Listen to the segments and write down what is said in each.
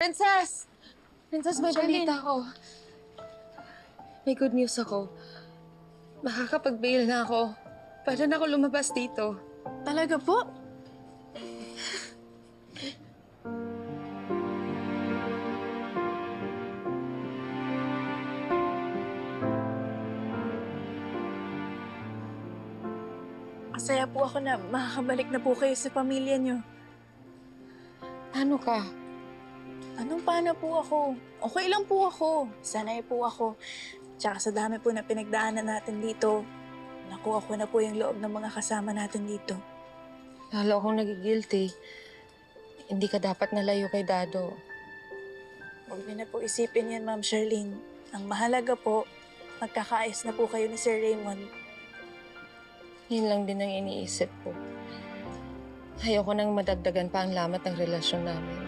Princess! Princess, may balita ko. May good news ako. Makakapag-bail na ako. Pwede na ako lumabas dito. Talaga po? Masaya po ako na makakabalik na po kayo sa pamilya niyo. Paano ka? Anong paano po ako? Okay lang po ako. Sanay po ako. Tsaka sa dami po na pinagdaanan natin dito, nakuha ko na po yung loob ng mga kasama natin dito. Lalo akong nagigilty. Hindi ka dapat nalayo kay Dado. Huwag niyo na po isipin yan, Ma'am Charlene. Ang mahalaga po, magkakaayos na po kayo ni Sir Raymond. Yun lang din ang iniisip ko. Ayoko nang madagdagan pa ang lamat ng relasyon namin.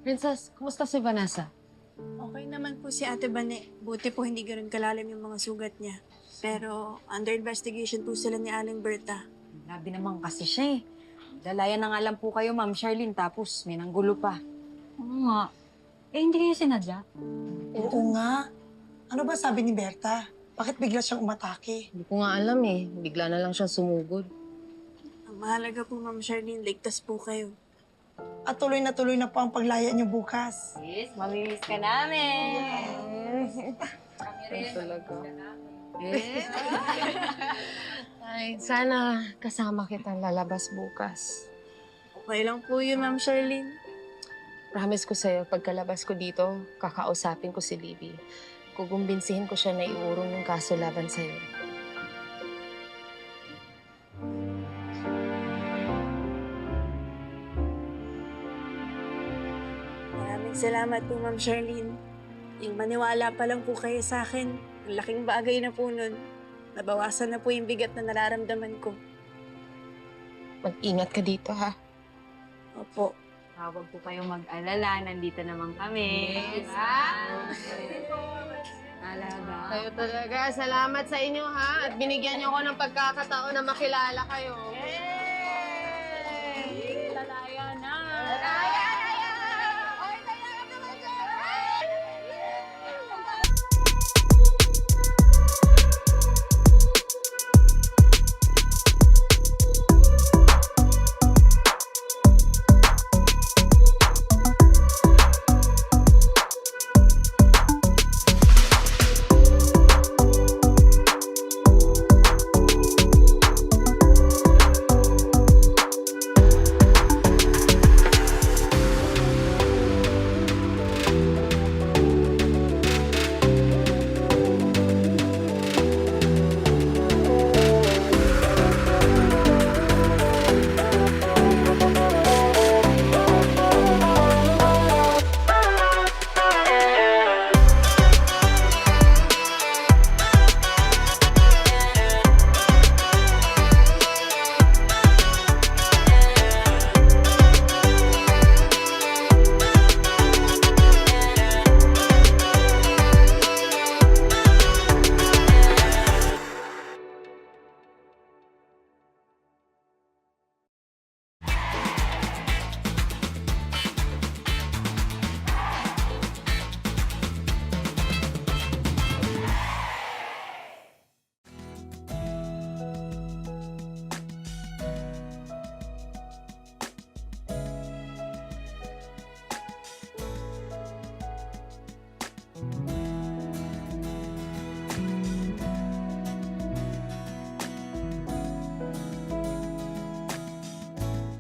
Princess, kumusta si Vanessa? Okay naman po si Ate Bane. Buti po hindi ganun kalalim yung mga sugat niya. Pero under investigation po sila ni Aling Berta. Grabe naman kasi siya eh. Lalayan na nga lang po kayo, Ma'am Charlene, tapos may nanggulo pa. Oo nga. Eh, hindi kayo sinadya? Oo nga. Ano ba sabi ni Berta? Bakit bigla siyang umatake? Hindi ko nga alam eh. Bigla na lang siyang sumugod. Ang mahalaga po, Ma'am Charlene, ligtas po kayo. At tuloy na po ang paglaya niyo bukas. Yes, mamimiss ka namin. Ay, talaga. Ay, sana kasama kitang lalabas bukas. Okay lang po yun, Ma'am Charlene. Promise ko sa'yo, pagkalabas ko dito, kakausapin ko si Libby. Kukumbinsihin ko siya na iurong yung kaso laban sa'yo. Maraming salamat po, Ma'am Charlene. Yung maniwala pa lang po kayo sa akin, ang laking bagay na po nun. Nabawasan na po yung bigat na nararamdaman ko. Mag-ingat ka dito, ha? Opo. Huwag po kayong mag-alala, nandito naman kami. Yes. Talaga. Kayo talaga. Salamat sa inyo, ha? At binigyan niyo ako ng pagkakataon na makilala kayo.